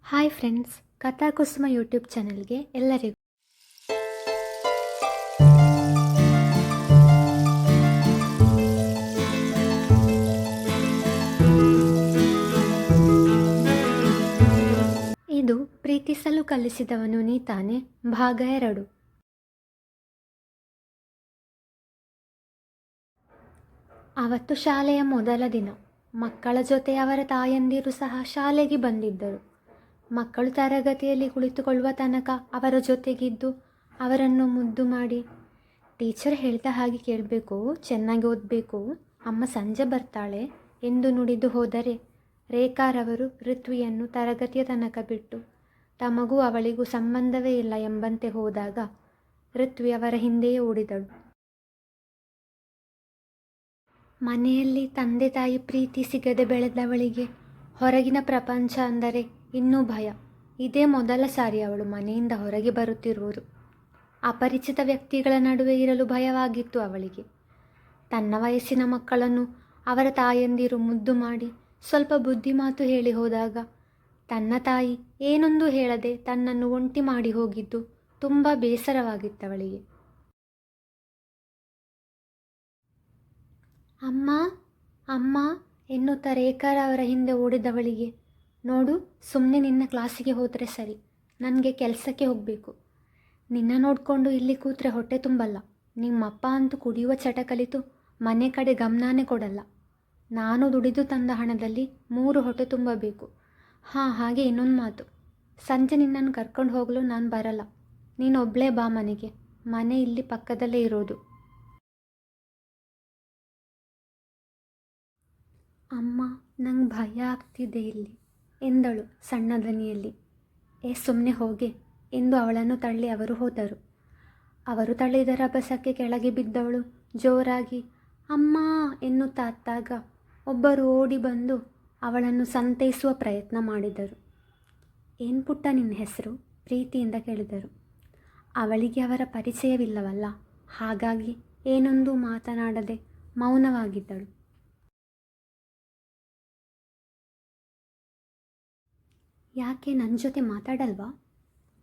Hi friends, ಕಥಾಕುಸುಮ YouTube ಚಾನೆಲ್ಗೆ ಎಲ್ಲರಿಗೂ ಇದು ಪ್ರೀತಿಸಲು ಕಲಿಸಿದವನು ನೀ ತಾನೆ ಭಾಗ 2. ಅವತ್ತು ಶಾಲೆಯ ಮೊದಲ ದಿನ. ಮಕ್ಕಳ ಜೊತೆ ಅವರ ತಾಯಂದಿರು ಸಹ ಶಾಲೆಗೆ ಬಂದಿದ್ದರು. ಮಕ್ಕಳು ತರಗತಿಯಲ್ಲಿ ಕುಳಿತುಕೊಳ್ಳುವ ತನಕ ಅವರ ಜೊತೆಗಿದ್ದು ಅವರನ್ನು ಮುದ್ದು ಮಾಡಿ, ಟೀಚರ್ ಹೇಳ್ದ ಹಾಗೆ ಕೇಳಬೇಕು, ಚೆನ್ನಾಗಿ ಓದಬೇಕು, ಅಮ್ಮ ಸಂಜೆ ಬರ್ತಾಳೆ ಎಂದು ನುಡಿದು ಹೋದರೆ ರೇಖಾರವರು ಋತ್ವಿಯನ್ನು ತರಗತಿಯ ತನಕ ಬಿಟ್ಟು ತಮಗೂ ಅವಳಿಗೂ ಸಂಬಂಧವೇ ಇಲ್ಲ ಎಂಬಂತೆ ಹೋದಾಗ ಋತ್ವಿ ಅವರ ಹಿಂದೆಯೇ ಓಡಿದಳು. ಮನೆಯಲ್ಲಿ ತಂದೆ ತಾಯಿ ಪ್ರೀತಿ ಸಿಗದೆ ಬೆಳೆದವಳಿಗೆ ಹೊರಗಿನ ಪ್ರಪಂಚ ಅಂದರೆ ಇನ್ನೂ ಭಯ. ಇದೇ ಮೊದಲ ಸಾರಿ ಅವಳು ಮನೆಯಿಂದ ಹೊರಗೆ ಬರುತ್ತಿರುವುದು. ಅಪರಿಚಿತ ವ್ಯಕ್ತಿಗಳ ನಡುವೆ ಇರಲು ಭಯವಾಗಿತ್ತು ಅವಳಿಗೆ. ತನ್ನ ವಯಸ್ಸಿನ ಮಕ್ಕಳನ್ನು ಅವರ ತಾಯಂದಿರು ಮುದ್ದು ಮಾಡಿ ಸ್ವಲ್ಪ ಬುದ್ಧಿ ಮಾತು ಹೇಳಿ ಹೋದಾಗ ತನ್ನ ತಾಯಿ ಏನೊಂದು ಹೇಳದೆ ತನ್ನನ್ನು ಒಂಟಿ ಮಾಡಿ ಹೋಗಿದ್ದು ತುಂಬ ಬೇಸರವಾಗಿತ್ತವಳಿಗೆ. ಅಮ್ಮ ಅಮ್ಮ ಎನ್ನುತ್ತಾ ರೇಖಾರವರ ಹಿಂದೆ ಓಡಿದವಳಿಗೆ, ನೋಡು, ಸುಮ್ಮನೆ ನಿನ್ನ ಕ್ಲಾಸಿಗೆ ಹೋದರೆ ಸರಿ, ನನಗೆ ಕೆಲಸಕ್ಕೆ ಹೋಗಬೇಕು. ನಿನ್ನ ನೋಡಿಕೊಂಡು ಇಲ್ಲಿ ಕೂತ್ರೆ ಹೊಟ್ಟೆ ತುಂಬಲ್ಲ. ನಿಮ್ಮಪ್ಪ ಅಂತೂ ಕುಡಿಯುವ ಚಟ ಕಲಿತು ಮನೆ ಕಡೆ ಗಮನನೇ ಕೊಡಲ್ಲ. ನಾನು ದುಡಿದು ತಂದ ಹಣದಲ್ಲಿ 3 ಹೊಟ್ಟೆ ತುಂಬಬೇಕು. ಹಾಗೆ ಇನ್ನೊಂದು ಮಾತು, ಸಂಜೆ ನಿನ್ನನ್ನು ಕರ್ಕೊಂಡು ಹೋಗಲು ನಾನು ಬರಲ್ಲ. ನೀನು ಒಬ್ಬಳೇ ಬಾ ಮನೆಗೆ. ಮನೆ ಇಲ್ಲಿ ಪಕ್ಕದಲ್ಲೇ ಇರೋದು. ಅಮ್ಮ, ನಂಗೆ ಭಯ ಆಗ್ತಿದೆ ಇಲ್ಲಿ ಎಂದಳು ಸಣ್ಣ ಧ್ವನಿಯಲ್ಲಿ. ಸುಮ್ಮನೆ ಹೋಗೆ ಎಂದು ಅವಳನ್ನು ತಳ್ಳಿ ಅವರು ಹೋದರು. ಅವರು ತಳ್ಳಿದ ರಭಸಕ್ಕೆ ಕೆಳಗೆ ಬಿದ್ದವಳು ಜೋರಾಗಿ ಅಮ್ಮ ಎನ್ನುತ್ತಾ ಅತ್ತಾಗ ಒಬ್ಬರು ಓಡಿ ಬಂದು ಅವಳನ್ನು ಸಂತೈಸುವ ಪ್ರಯತ್ನ ಮಾಡಿದರು. ಏನು ಪುಟ್ಟ ನಿನ್ನ ಹೆಸರು? ಪ್ರೀತಿಯಿಂದ ಕೇಳಿದರು. ಅವಳಿಗೆ ಅವರ ಪರಿಚಯವಿಲ್ಲವಲ್ಲ, ಹಾಗಾಗಿ ಏನೊಂದು ಮಾತನಾಡದೆ ಮೌನವಾಗಿದ್ದಳು. ಯಾಕೆ ನನ್ನ ಜೊತೆ ಮಾತಾಡಲ್ವಾ?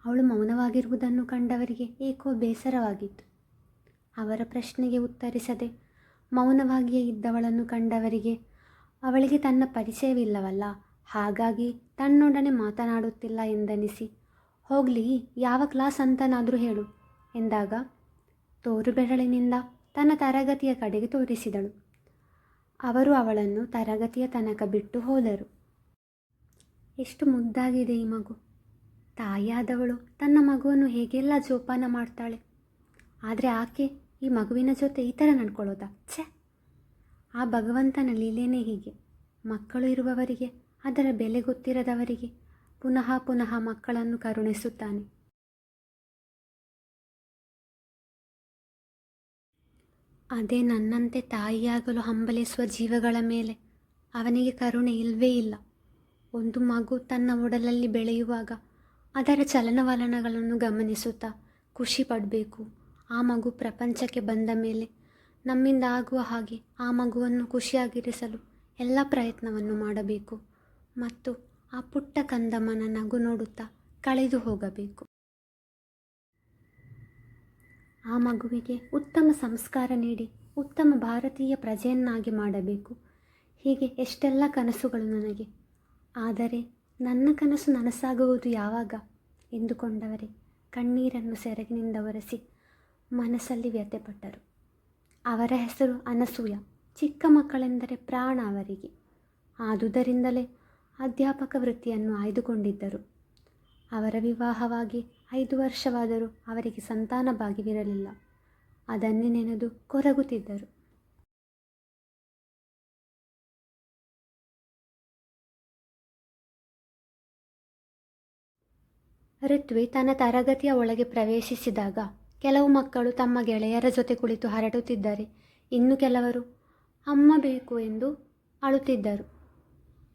ಅವಳು ಮೌನವಾಗಿರುವುದನ್ನು ಕಂಡವರಿಗೆ ಏಕೋ ಬೇಸರವಾಗಿತ್ತು. ಅವರ ಪ್ರಶ್ನೆಗೆ ಉತ್ತರಿಸದೆ ಮೌನವಾಗಿಯೇ ಇದ್ದವಳನ್ನು ಕಂಡವರಿಗೆ ಅವಳಿಗೆ ತನ್ನ ಪರಿಚಯವಿಲ್ಲವಲ್ಲ, ಹಾಗಾಗಿ ತನ್ನೊಡನೆ ಮಾತನಾಡುತ್ತಿಲ್ಲ ಎಂದನಿಸಿ, ಹೋಗಲಿ, ಯಾವ ಕ್ಲಾಸ್ ಅಂತನಾದರೂ ಹೇಳು ಎಂದಾಗ ತೋರು ಬೆರಳಿನಿಂದ ತನ್ನ ತರಗತಿಯ ಕಡೆಗೆ ತೋರಿಸಿದಳು. ಅವರು ಅವಳನ್ನು ತರಗತಿಯ ತನಕ ಬಿಟ್ಟು ಹೋದರು. ಎಷ್ಟು ಮುದ್ದಾಗಿದೆ ಈ ಮಗು. ತಾಯಿಯಾದವಳು ತನ್ನ ಮಗುವನ್ನು ಹೇಗೆಲ್ಲ ಜೋಪಾನ ಮಾಡ್ತಾಳೆ. ಆದರೆ ಆಕೆ ಈ ಮಗುವಿನ ಜೊತೆ ಈ ಥರ ನಡ್ಕೊಳ್ಳೋದಾ? ಛೆ! ಆ ಭಗವಂತನ ಲೀಲೆನೇ ಹೀಗೆ. ಮಕ್ಕಳು ಇರುವವರಿಗೆ, ಅದರ ಬೆಲೆ ಗೊತ್ತಿರದವರಿಗೆ ಪುನಃ ಪುನಃ ಮಕ್ಕಳನ್ನು ಕರುಣಿಸುತ್ತಾನೆ. ಅದೇ ನನ್ನಂತೆ ತಾಯಿಯಾಗಲು ಹಂಬಲಿಸುವ ಜೀವಗಳ ಮೇಲೆ ಅವನಿಗೆ ಕರುಣೆ ಇಲ್ಲವೇ ಇಲ್ಲ. ಒಂದು ಮಗು ತನ್ನ ಒಡಲಲ್ಲಿ ಬೆಳೆಯುವಾಗ ಅದರ ಚಲನವಲನಗಳನ್ನು ಗಮನಿಸುತ್ತಾ ಖುಷಿ ಪಡಬೇಕು. ಆ ಮಗು ಪ್ರಪಂಚಕ್ಕೆ ಬಂದ ಮೇಲೆ ನಮ್ಮಿಂದ ಆಗುವ ಹಾಗೆ ಆ ಮಗುವನ್ನು ಖುಷಿಯಾಗಿರಿಸಲು ಎಲ್ಲ ಪ್ರಯತ್ನವನ್ನು ಮಾಡಬೇಕು ಮತ್ತು ಆ ಪುಟ್ಟ ಕಂದಮ್ಮನ ನಗು ನೋಡುತ್ತಾ ಕಳೆದು ಹೋಗಬೇಕು. ಆ ಮಗುವಿಗೆ ಉತ್ತಮ ಸಂಸ್ಕಾರ ನೀಡಿ ಉತ್ತಮ ಭಾರತೀಯ ಪ್ರಜೆಯನ್ನಾಗಿ ಮಾಡಬೇಕು. ಹೀಗೆ ಎಷ್ಟೆಲ್ಲ ಕನಸುಗಳು ನನಗೆ. ಆದರೆ ನನ್ನ ಕನಸು ನನಸಾಗುವುದು ಯಾವಾಗ ಎಂದುಕೊಂಡವರೇ ಕಣ್ಣೀರನ್ನು ಸೆರಗಿನಿಂದ ಒರೆಸಿ ಮನಸ್ಸಲ್ಲಿ ವ್ಯಥೆಪಟ್ಟರು. ಅವರ ಹೆಸರು ಅನಸೂಯ. ಚಿಕ್ಕ ಮಕ್ಕಳೆಂದರೆ ಪ್ರಾಣ ಅವರಿಗೆ. ಆದುದರಿಂದಲೇ ಅಧ್ಯಾಪಕ ವೃತ್ತಿಯನ್ನು ಆಯ್ದುಕೊಂಡಿದ್ದರು. ಅವರ ವಿವಾಹವಾಗಿ 5 ವರ್ಷವಾದರೂ ಅವರಿಗೆ ಸಂತಾನ ಭಾಗ್ಯವಿರಲಿಲ್ಲ. ಅದನ್ನೇ ನೆನೆದು ಕೊರಗುತ್ತಿದ್ದರು. ಋತ್ವಿ ತನ್ನ ತರಗತಿಯ ಒಳಗೆ ಪ್ರವೇಶಿಸಿದಾಗ ಕೆಲವು ಮಕ್ಕಳು ತಮ್ಮ ಗೆಳೆಯರ ಜೊತೆ ಕುಳಿತು ಹರಡುತ್ತಿದ್ದರೆ ಇನ್ನು ಕೆಲವರು ಅಮ್ಮ ಬೇಕು ಎಂದು ಅಳುತ್ತಿದ್ದರು.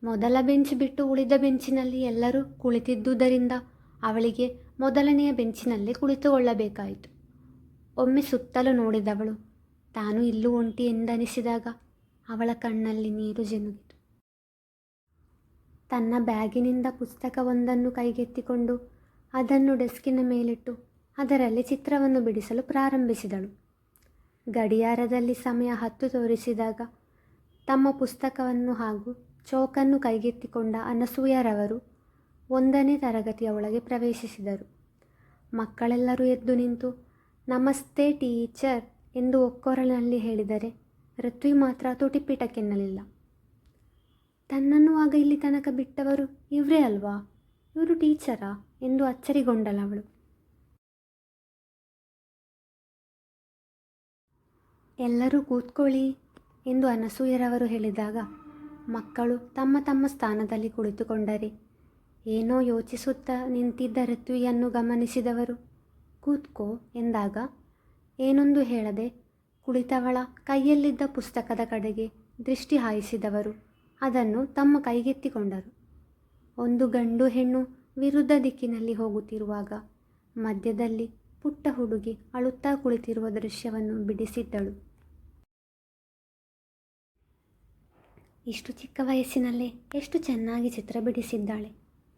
ಮೊದಲ ಬೆಂಚ್ ಬಿಟ್ಟು ಉಳಿದ ಬೆಂಚಿನಲ್ಲಿ ಎಲ್ಲರೂ ಕುಳಿತಿದ್ದುದರಿಂದ ಅವಳಿಗೆ ಮೊದಲನೆಯ ಬೆಂಚಿನಲ್ಲೇ ಕುಳಿತುಕೊಳ್ಳಬೇಕಾಯಿತು. ಒಮ್ಮೆ ಸುತ್ತಲೂ ನೋಡಿದವಳು ತಾನು ಇಲ್ಲೂ ಒಂಟಿ ಎಂದನಿಸಿದಾಗ ಅವಳ ಕಣ್ಣಲ್ಲಿ ನೀರು ಜಿನುಗಿತು. ತನ್ನ ಬ್ಯಾಗಿನಿಂದ ಪುಸ್ತಕವೊಂದನ್ನು ಕೈಗೆತ್ತಿಕೊಂಡು ಅದನ್ನು ಡೆಸ್ಕಿನ ಮೇಲಿಟ್ಟು ಅದರಲ್ಲಿ ಚಿತ್ರವನ್ನು ಬಿಡಿಸಲು ಪ್ರಾರಂಭಿಸಿದಳು. ಗಡಿಯಾರದಲ್ಲಿ ಸಮಯ 10 ತೋರಿಸಿದಾಗ ತಮ್ಮ ಪುಸ್ತಕವನ್ನು ಹಾಗೂ ಚೋಕನ್ನು ಕೈಗೆತ್ತಿಕೊಂಡ ಅನಸೂಯರವರು 1ನೇ ತರಗತಿಯ ಒಳಗೆ ಪ್ರವೇಶಿಸಿದರು. ಮಕ್ಕಳೆಲ್ಲರೂ ಎದ್ದು ನಿಂತು ನಮಸ್ತೆ ಟೀಚರ್ ಎಂದು ಒಕ್ಕೊರಲಿನಲ್ಲಿ ಹೇಳಿದರೆ ಋತ್ವಿ ಮಾತ್ರ ತುಟಿಪಿಟಕ್ಕೆನ್ನಲಿಲ್ಲ. ತನ್ನನ್ನು ಆಗ ಇಲ್ಲಿ ತನಕ ಬಿಟ್ಟವರು ಇವರೇ ಅಲ್ವಾ, ಇವರು ಟೀಚರಾ ಎಂದು ಅಚ್ಚರಿಗೊಂಡಳವಳು. ಎಲ್ಲರೂ ಕೂತ್ಕೊಳ್ಳಿ ಎಂದು ಅನಸೂಯರವರು ಹೇಳಿದಾಗ ಮಕ್ಕಳು ತಮ್ಮ ತಮ್ಮ ಸ್ಥಾನದಲ್ಲಿ ಕುಳಿತುಕೊಂಡರೆ ಏನೋ ಯೋಚಿಸುತ್ತಾ ನಿಂತಿದ್ದ ಋತ್ವಿಯನ್ನು ಗಮನಿಸಿದವರು ಕೂತ್ಕೋ ಎಂದಾಗ ಏನೊಂದು ಹೇಳದೆ ಕುಳಿತವಳ ಕೈಯಲ್ಲಿದ್ದ ಪುಸ್ತಕದ ಕಡೆಗೆ ದೃಷ್ಟಿ ಹಾಯಿಸಿದವರು ಅದನ್ನು ತಮ್ಮ ಕೈಗೆತ್ತಿಕೊಂಡರು. ಒಂದು ಗಂಡು ಹೆಣ್ಣು ವಿರುದ್ಧ ದಿಕ್ಕಿನಲ್ಲಿ ಹೋಗುತ್ತಿರುವಾಗ ಮಧ್ಯದಲ್ಲಿ ಪುಟ್ಟ ಹುಡುಗಿ ಅಳುತ್ತಾ ಕುಳಿತಿರುವ ದೃಶ್ಯವನ್ನು ಬಿಡಿಸಿದ್ದಳು. ಇಷ್ಟು ಚಿಕ್ಕ ವಯಸ್ಸಿನಲ್ಲೇ ಎಷ್ಟು ಚೆನ್ನಾಗಿ ಚಿತ್ರ ಬಿಡಿಸಿದ್ದಾಳೆ.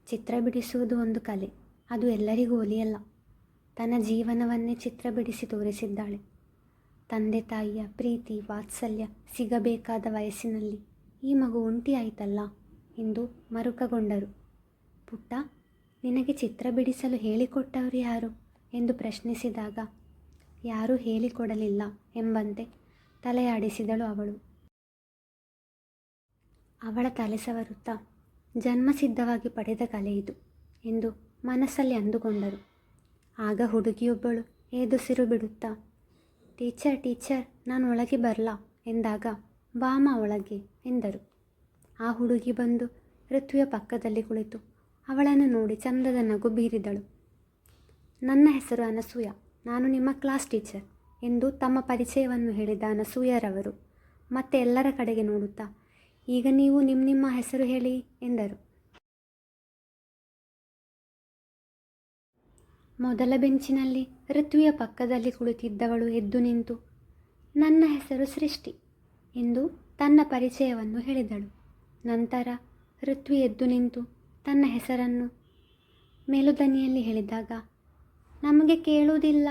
ಚಿತ್ರ ಬಿಡಿಸುವುದು ಒಂದು ಕಲೆ, ಅದು ಎಲ್ಲರಿಗೂ ಒಲಿಯಲ್ಲ. ತನ್ನ ಜೀವನವನ್ನೇ ಚಿತ್ರ ಬಿಡಿಸಿ ತೋರಿಸಿದ್ದಾಳೆ. ತಂದೆ ತಾಯಿಯ ಪ್ರೀತಿ ವಾತ್ಸಲ್ಯ ಸಿಗಬೇಕಾದ ವಯಸ್ಸಿನಲ್ಲಿ ಈ ಮಗು ಒಂಟಿಯಾಯಿತಲ್ಲ ಎಂದು ಮರುಕಗೊಂಡರು. ಪುಟ್ಟ, ನಿನಗೆ ಚಿತ್ರ ಬಿಡಿಸಲು ಹೇಳಿಕೊಟ್ಟವರು ಯಾರು ಎಂದು ಪ್ರಶ್ನಿಸಿದಾಗ ಯಾರೂ ಹೇಳಿಕೊಡಲಿಲ್ಲ ಎಂಬಂತೆ ತಲೆಯಾಡಿಸಿದಳು ಅವಳು. ಅವಳ ತಲೆ ಸವರುತ್ತಾ ಜನ್ಮಸಿದ್ಧವಾಗಿ ಪಡೆದ ಕಲೆ ಇದು ಎಂದು ಮನಸ್ಸಲ್ಲಿ ಅಂದುಕೊಂಡರು. ಆಗ ಹುಡುಗಿಯೊಬ್ಬಳು ಏದುಸಿರು ಬಿಡುತ್ತಾ ಟೀಚರ್ ಟೀಚರ್ ನಾನು ಒಳಗೆ ಬರಲಾ ಎಂದಾಗ ಬಾಮ ಒಳಗೆ ಎಂದರು. ಆ ಹುಡುಗಿ ಬಂದು ಋತ್ವಿಯ ಪಕ್ಕದಲ್ಲಿ ಕುಳಿತು ಅವಳನ್ನು ನೋಡಿ ಚಂದದ ನಗು ಬೀರಿದಳು. ನನ್ನ ಹೆಸರು ಅನಸೂಯ, ನಾನು ನಿಮ್ಮ ಕ್ಲಾಸ್ ಟೀಚರ್ ಎಂದು ತಮ್ಮ ಪರಿಚಯವನ್ನು ಹೇಳಿದ ಅನಸೂಯರವರು ಮತ್ತೆ ಎಲ್ಲರ ಕಡೆಗೆ ನೋಡುತ್ತಾ ಈಗ ನೀವು ನಿಮ್ಮ ಹೆಸರು ಹೇಳಿ ಎಂದರು. ಮೊದಲ ಬೆಂಚಿನಲ್ಲಿ ಋತ್ವಿಯ ಪಕ್ಕದಲ್ಲಿ ಕುಳಿತಿದ್ದವಳು ಎದ್ದು ನಿಂತು ನನ್ನ ಹೆಸರು ಸೃಷ್ಟಿ ಎಂದು ತನ್ನ ಪರಿಚಯವನ್ನು ಹೇಳಿದಳು. ನಂತರ ಋತ್ವಿ ಎದ್ದು ನಿಂತು ತನ್ನ ಹೆಸರನ್ನು ಮೇಲುದನಿಯಲ್ಲಿ ಹೇಳಿದಾಗ ನಮಗೆ ಕೇಳುವುದಿಲ್ಲ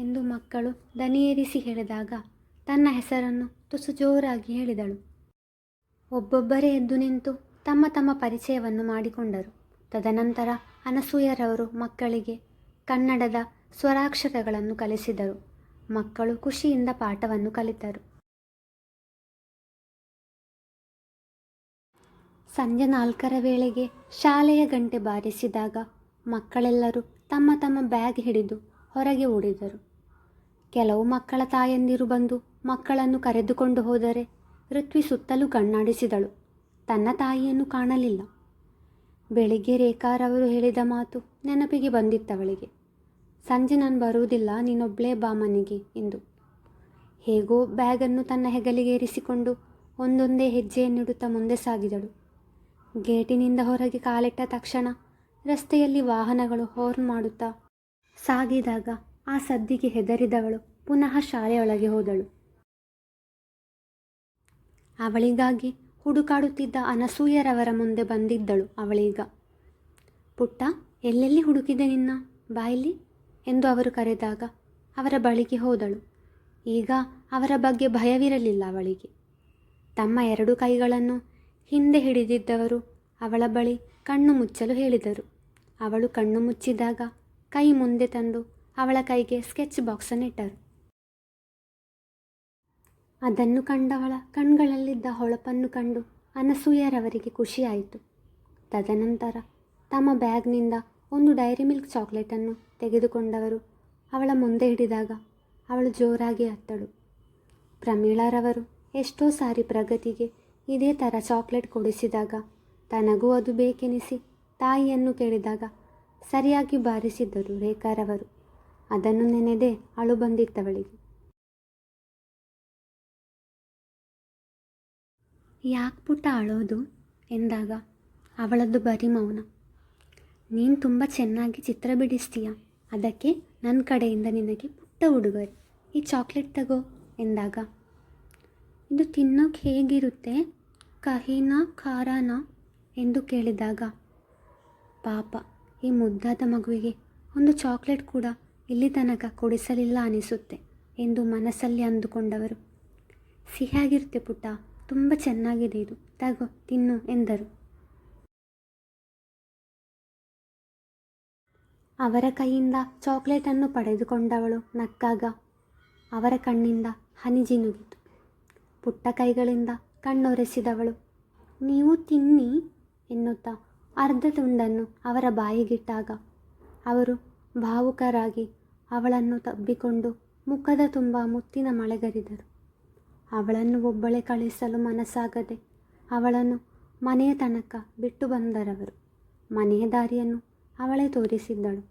ಎಂದು ಮಕ್ಕಳು ದನಿಯೇರಿಸಿ ಹೇಳಿದಾಗ ತನ್ನ ಹೆಸರನ್ನು ತುಸು ಜೋರಾಗಿ ಹೇಳಿದಳು. ಒಬ್ಬೊಬ್ಬರೇ ಎದ್ದು ನಿಂತು ತಮ್ಮ ತಮ್ಮ ಪರಿಚಯವನ್ನು ಮಾಡಿಕೊಂಡರು. ತದನಂತರ ಅನಸೂಯರವರು ಮಕ್ಕಳಿಗೆ ಕನ್ನಡದ ಸ್ವರಾಕ್ಷರಗಳನ್ನು ಕಲಿಸಿದರು. ಮಕ್ಕಳು ಖುಷಿಯಿಂದ ಪಾಠವನ್ನು ಕಲಿತರು. ಸಂಜೆ 4ರ ವೇಳೆಗೆ ಶಾಲೆಯ ಗಂಟೆ ಬಾರಿಸಿದಾಗ ಮಕ್ಕಳೆಲ್ಲರೂ ತಮ್ಮ ತಮ್ಮ ಬ್ಯಾಗ್ ಹಿಡಿದು ಹೊರಗೆ ಓಡಿದರು. ಕೆಲವು ಮಕ್ಕಳ ತಾಯಂದಿರು ಬಂದು ಮಕ್ಕಳನ್ನು ಕರೆದುಕೊಂಡು ಹೋದರೆ ಋತ್ವಿ ಸುತ್ತಲೂ ಕಣ್ಣಾಡಿಸಿದಳು. ತನ್ನ ತಾಯಿಯನ್ನು ಕಾಣಲಿಲ್ಲ. ಬೆಳಿಗ್ಗೆ ರೇಖಾರವರು ಹೇಳಿದ ಮಾತು ನೆನಪಿಗೆ ಬಂದಿತ್ತವಳಿಗೆ. ಸಂಜೆ ನಾನು ಬರುವುದಿಲ್ಲ, ನೀನೊಬ್ಬಳೇ ಬಾ ಮನೆಗೆ ಎಂದು. ಹೇಗೋ ಬ್ಯಾಗನ್ನು ತನ್ನ ಹೆಗಲಿಗೇರಿಸಿಕೊಂಡು ಒಂದೊಂದೇ ಹೆಜ್ಜೆಯನ್ನಿಡುತ್ತಾ ಮುಂದೆ ಸಾಗಿದಳು. ಗೇಟಿನಿಂದ ಹೊರಗೆ ಕಾಲಿಟ್ಟ ತಕ್ಷಣ ರಸ್ತೆಯಲ್ಲಿ ವಾಹನಗಳು ಹಾರ್ನ್ ಮಾಡುತ್ತಾ ಸಾಗಿದಾಗ ಆ ಸದ್ದಿಗೆ ಹೆದರಿದವಳು ಪುನಃ ಶಾಲೆಯೊಳಗೆ ಹೋದಳು. ಅವಳಿಗಾಗಿ ಹುಡುಕಾಡುತ್ತಿದ್ದ ಅನಸೂಯರವರ ಮುಂದೆ ಬಂದಿದ್ದಳು ಅವಳೀಗ. ಪುಟ್ಟ, ಎಲ್ಲೆಲ್ಲಿ ಹುಡುಕಿದೆ ನಿನ್ನ, ಬಾಯಿಲಿ ಎಂದು ಅವರು ಕರೆದಾಗ ಅವರ ಬಳಿಗೆ ಹೋದಳು. ಈಗ ಅವರ ಬಗ್ಗೆ ಭಯವಿರಲಿಲ್ಲ ಅವಳಿಗೆ. ತಮ್ಮ 2 ಕೈಗಳನ್ನು ಹಿಂದೆ ಹಿಡಿದಿದ್ದವರು ಅವಳ ಬಳಿ ಕಣ್ಣು ಮುಚ್ಚಲು ಹೇಳಿದರು. ಅವಳು ಕಣ್ಣು ಮುಚ್ಚಿದಾಗ ಕೈ ಮುಂದೆ ತಂದು ಅವಳ ಕೈಗೆ ಸ್ಕೆಚ್ ಬಾಕ್ಸನ್ನಿಟ್ಟರು. ಅದನ್ನು ಕಂಡವಳ ಕಣ್ಗಳಲ್ಲಿದ್ದ ಹೊಳಪನ್ನು ಕಂಡು ಅನಸೂಯರವರಿಗೆ ಖುಷಿಯಾಯಿತು. ತದನಂತರ ತಮ್ಮ ಬ್ಯಾಗ್ನಿಂದ ಒಂದು ಡೈರಿ ಮಿಲ್ಕ್ ಚಾಕ್ಲೇಟನ್ನು ತೆಗೆದುಕೊಂಡವರು ಅವಳ ಮುಂದೆ ಹಿಡಿದಾಗ ಅವಳು ಜೋರಾಗಿ ಅತ್ತಳು. ಪ್ರಮೀಳಾರವರು ಎಷ್ಟೋ ಸಾರಿ ಪ್ರಗತಿಗೆ ಇದೇ ಥರ ಚಾಕ್ಲೇಟ್ ಕೊಡಿಸಿದಾಗ ತನಗೂ ಅದು ಬೇಕೆನಿಸಿ ತಾಯಿಯನ್ನು ಕೇಳಿದಾಗ ಸರಿಯಾಗಿ ಬಾರಿಸಿದ್ದರು ರೇಖಾರವರು. ಅದನ್ನು ನೆನೆದೇ ಅಳು ಬಂದಿತ್ತವಳಿಗೆ. ಯಾಕೆ ಪುಟ್ಟ ಅಳೋದು ಎಂದಾಗ ಅವಳದ್ದು ಬರೀ ಮೌನ. ನೀನು ತುಂಬ ಚೆನ್ನಾಗಿ ಚಿತ್ರ ಬಿಡಿಸ್ತೀಯ, ಅದಕ್ಕೆ ನನ್ನ ಕಡೆಯಿಂದ ನಿನಗೆ ಪುಟ್ಟ ಉಡುಗೊರೆ, ಈ ಚಾಕ್ಲೇಟ್ ತಗೋ ಎಂದಾಗ ಇದು ತಿನ್ನೋಕೆ ಹೇಗಿರುತ್ತೆ, ಕಹಿನಾ ಖಾರಾನಾ ಎಂದು ಕೇಳಿದಾಗ, ಪಾಪ ಈ ಮುದ್ದಾದ ಮಗುವಿಗೆ ಒಂದು ಚಾಕ್ಲೇಟ್ ಕೂಡ ಇಲ್ಲಿ ತನಕ ಕೊಡಿಸಲಿಲ್ಲ ಅನಿಸುತ್ತೆ ಎಂದು ಮನಸ್ಸಲ್ಲಿ ಅಂದುಕೊಂಡವರು, ಸಿಹಿಯಾಗಿರುತ್ತೆ ಪುಟ್ಟ, ತುಂಬ ಚೆನ್ನಾಗಿದೆ ಇದು, ತಗೋ ತಿನ್ನು ಎಂದರು. ಅವರ ಕೈಯಿಂದ ಚಾಕ್ಲೇಟನ್ನು ಪಡೆದುಕೊಂಡವಳು ನಕ್ಕಾಗ ಅವರ ಕಣ್ಣಿಂದ ಹನಿ ಜಿನುಗಿತು. ಪುಟ್ಟ ಕೈಗಳಿಂದ ಕಣ್ಣೊರೆಸಿದವಳು, ನೀವು ತಿನ್ನಿ ಎನ್ನುತ್ತಾ ಅರ್ಧ ತುಂಡನ್ನು ಅವರ ಬಾಯಿಗಿಟ್ಟಾಗ ಅವರು ಭಾವುಕರಾಗಿ ಅವಳನ್ನು ತಬ್ಬಿಕೊಂಡು ಮುಖದ ತುಂಬ ಮುತ್ತಿನ ಮಳೆಗರಿದರು. ಅವಳನ್ನು ಒಬ್ಬಳೇ ಕಳಿಸಲು ಮನಸ್ಸಾಗದೆ ಅವಳನ್ನು ಮನೆಯ ತನಕ ಬಿಟ್ಟು ಬಂದರವರು. ಮನೆಯ ದಾರಿಯನ್ನು ಅವಳೇ ತೋರಿಸಿದ್ದಳು.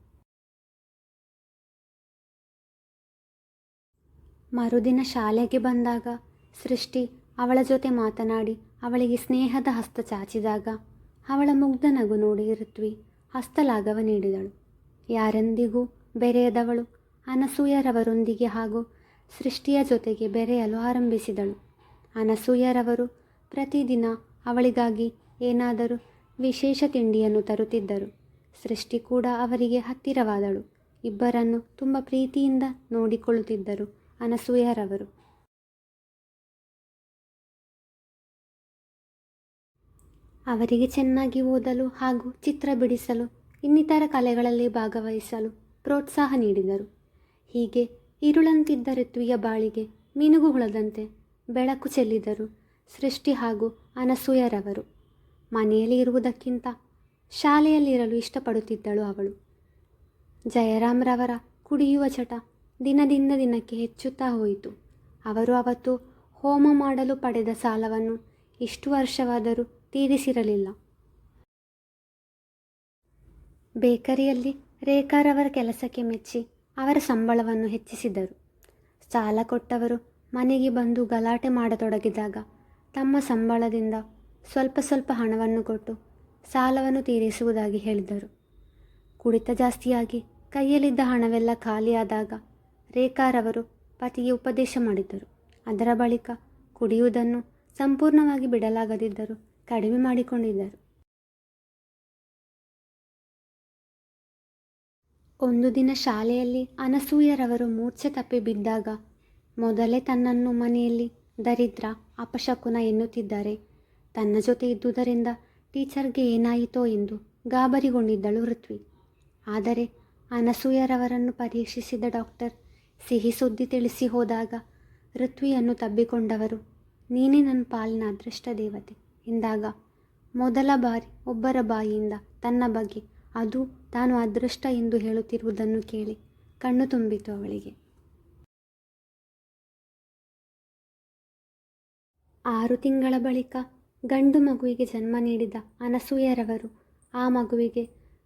ಮರುದಿನ ಶಾಲೆಗೆ ಬಂದಾಗ ಸೃಷ್ಟಿ ಅವಳ ಜೊತೆ ಮಾತನಾಡಿ ಅವಳಿಗೆ ಸ್ನೇಹದ ಹಸ್ತ ಚಾಚಿದಾಗ ಅವಳ ಮುಗ್ಧ ನಗು ನೋಡಿ ಋತ್ವಿ ಹಸ್ತಲಾಘವ ನೀಡಿದಳು. ಯಾರೆಂದಿಗೂ ಬೆರೆಯದವಳು ಅನಸೂಯರವರೊಂದಿಗೆ ಹಾಗೂ ಸೃಷ್ಟಿಯ ಜೊತೆಗೆ ಬೆರೆಯಲು ಆರಂಭಿಸಿದಳು. ಅನಸೂಯರವರು ಪ್ರತಿದಿನ ಅವಳಿಗಾಗಿ ಏನಾದರೂ ವಿಶೇಷ ತಿಂಡಿಯನ್ನು ತರುತ್ತಿದ್ದರು. ಸೃಷ್ಟಿ ಕೂಡ ಅವರಿಗೆ ಹತ್ತಿರವಾದಳು. ಇಬ್ಬರನ್ನು ತುಂಬ ಪ್ರೀತಿಯಿಂದ ನೋಡಿಕೊಳ್ಳುತ್ತಿದ್ದರು ಅನಸೂಯರವರು. ಅವರಿಗೆ ಚೆನ್ನಾಗಿ ಓದಲು ಹಾಗೂ ಚಿತ್ರ ಬಿಡಿಸಲು ಇನ್ನಿತರ ಕಲೆಗಳಲ್ಲಿ ಭಾಗವಹಿಸಲು ಪ್ರೋತ್ಸಾಹ ನೀಡಿದರು. ಹೀಗೆ ഇരുಳಂತಿದ್ದ ಋತ್ವಿಯ ಬಾಳಿಗೆ ಮಿನುಗು ಹುಳದಂತೆ ಬೆಳಕು ಚೆಲ್ಲಿದರು ಸೃಷ್ಟಿ ಹಾಗೂ ಅನಸೂಯರವರು. ಮನೆಯಲ್ಲಿ ಇರುವುದಕ್ಕಿಂತ ಶಾಲೆಯಲ್ಲಿರಲು ಇಷ್ಟಪಡುತ್ತಿದ್ದಳು ಅವಳು. ಜಯರಾಮ್ರವರ ಕುಡಿಯುವ ಚಟ ದಿನದಿಂದ ದಿನಕ್ಕೆ ಹೆಚ್ಚುತ್ತಾ ಹೋಯಿತು. ಅವರು ಅವತ್ತು ಹೋಮ ಮಾಡಲು ಪಡೆದ ಸಾಲವನ್ನು ಇಷ್ಟು ವರ್ಷವಾದರೂ ತೀರಿಸಿರಲಿಲ್ಲ. ಬೇಕರಿಯಲ್ಲಿ ರೇಖಾರವರ ಕೆಲಸಕ್ಕೆ ಮೆಚ್ಚಿ ಅವರ ಸಂಬಳವನ್ನು ಹೆಚ್ಚಿಸಿದರು. ಸಾಲ ಕೊಟ್ಟವರು ಮನೆಗೆ ಬಂದು ಗಲಾಟೆ ಮಾಡತೊಡಗಿದಾಗ ತಮ್ಮ ಸಂಬಳದಿಂದ ಸ್ವಲ್ಪ ಸ್ವಲ್ಪ ಹಣವನ್ನು ಕೊಟ್ಟು ಸಾಲವನ್ನು ತೀರಿಸುವುದಾಗಿ ಹೇಳಿದರು. ಕುಡಿತ ಜಾಸ್ತಿಯಾಗಿ ಕೈಯಲ್ಲಿದ್ದ ಹಣವೆಲ್ಲ ಖಾಲಿಯಾದಾಗ ರೇಖಾರವರು ಪತಿಗೆ ಉಪದೇಶ ಮಾಡಿದ್ದರು. ಅದರ ಬಳಿಕ ಕುಡಿಯುವುದನ್ನು ಸಂಪೂರ್ಣವಾಗಿ ಬಿಡಲಾಗದಿದ್ದರೂ ಕಡಿಮೆ ಮಾಡಿಕೊಂಡಿದ್ದರು. ಒಂದು ದಿನ ಶಾಲೆಯಲ್ಲಿ ಅನಸೂಯರವರು ಮೂರ್ಛೆ ತಪ್ಪಿ ಬಿದ್ದಾಗ ಮೊದಲೇ ತನ್ನನ್ನು ಮನೆಯಲ್ಲಿ ದರಿದ್ರ ಅಪಶಕುನ ಎನ್ನುತ್ತಿದ್ದಾರೆ, ತನ್ನ ಜೊತೆ ಇದ್ದುದರಿಂದ ಟೀಚರ್ಗೆ ಏನಾಯಿತೋ ಎಂದು ಗಾಬರಿಗೊಂಡಿದ್ದಳು ಋತ್ವಿ. ಆದರೆ ಅನಸೂಯರವರನ್ನು ಪರೀಕ್ಷಿಸಿದ ಡಾಕ್ಟರ್ ಸಿಹಿ ಸುದ್ದಿ ತಿಳಿಸಿ ಹೋದಾಗ ಋತ್ವಿಯನ್ನು ತಬ್ಬಿಕೊಂಡವರು, ನೀನೇ ನನ್ನ ಪಾಲಿನ ಅದೃಷ್ಟ ದೇವತೆ ಎಂದಾಗ ಮೊದಲ ಬಾರಿ ಒಬ್ಬರ ಬಾಯಿಯಿಂದ ತನ್ನ ಬಗ್ಗೆ, ಅದು ತಾನು ಅದೃಷ್ಟ ಎಂದು ಹೇಳುತ್ತಿರುವುದನ್ನು ಕೇಳಿ ಕಣ್ಣು ತುಂಬಿತು ಅವಳಿಗೆ. 6 ತಿಂಗಳ ಬಳಿಕ ಗಂಡು ಮಗುವಿಗೆ ಜನ್ಮ ನೀಡಿದ ಅನಸೂಯರವರು ಆ ಮಗುವಿಗೆ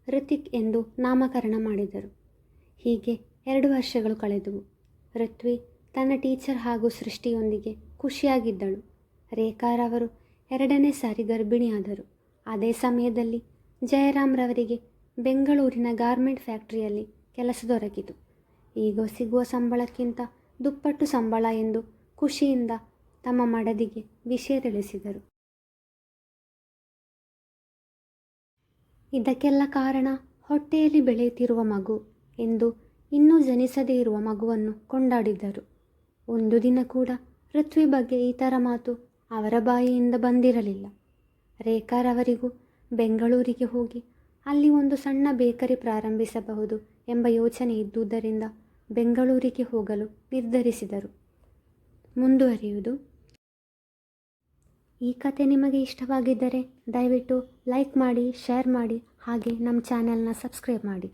ಋತಿಕ್ ಎಂದು ನಾಮಕರಣ ಮಾಡಿದರು. ಹೀಗೆ 2 ವರ್ಷಗಳು ಕಳೆದವು. ಋತ್ವಿ ತನ್ನ ಟೀಚರ್ ಹಾಗೂ ಸೃಷ್ಟಿಯೊಂದಿಗೆ ಖುಷಿಯಾಗಿದ್ದಳು. ರೇಖಾರವರು 2ನೇ ಸಾರಿ ಗರ್ಭಿಣಿಯಾದರು. ಅದೇ ಸಮಯದಲ್ಲಿ ಜಯರಾಮ್ರವರಿಗೆ ಬೆಂಗಳೂರಿನ ಗಾರ್ಮೆಂಟ್ ಫ್ಯಾಕ್ಟರಿಯಲ್ಲಿ ಕೆಲಸ ದೊರಕಿತು. ಈಗ ಸಿಗುವ ಸಂಬಳಕ್ಕಿಂತ ದುಪ್ಪಟ್ಟು ಸಂಬಳ ಎಂದು ಖುಷಿಯಿಂದ ತಮ್ಮ ಮಡದಿಗೆ ವಿಷಯ ತಿಳಿಸಿದರು. ಇದಕ್ಕೆಲ್ಲ ಕಾರಣ ಹೊಟ್ಟೆಯಲ್ಲಿ ಬೆಳೆಯುತ್ತಿರುವ ಮಗು ಎಂದು ಇನ್ನೂ ಜನಿಸದೇ ಇರುವ ಮಗುವನ್ನು ಕೊಂಡಾಡಿದ್ದರು. ಒಂದು ದಿನ ಕೂಡ ಋತ್ವಿ ಬಗ್ಗೆ ಈ ಥರ ಮಾತು ಅವರ ಬಾಯಿಯಿಂದ ಬಂದಿರಲಿಲ್ಲ. ರೇಖಾರವರಿಗೂ ಬೆಂಗಳೂರಿಗೆ ಹೋಗಿ ಅಲ್ಲಿ ಒಂದು ಸಣ್ಣ ಬೇಕರಿ ಪ್ರಾರಂಭಿಸಬಹುದು ಎಂಬ ಯೋಚನೆ ಇದ್ದುದರಿಂದ ಬೆಂಗಳೂರಿಗೆ ಹೋಗಲು ನಿರ್ಧರಿಸಿದರು. ಮುಂದುವರಿಯುವುದು. ಈ ಕತೆ ನಿಮಗೆ ಇಷ್ಟವಾಗಿದ್ದರೆ ದಯವಿಟ್ಟು ಲೈಕ್ ಮಾಡಿ, ಶೇರ್ ಮಾಡಿ, ಹಾಗೆ ನಮ್ಮ ಚಾನೆಲ್ನ ಸಬ್ಸ್ಕ್ರೈಬ್ ಮಾಡಿ.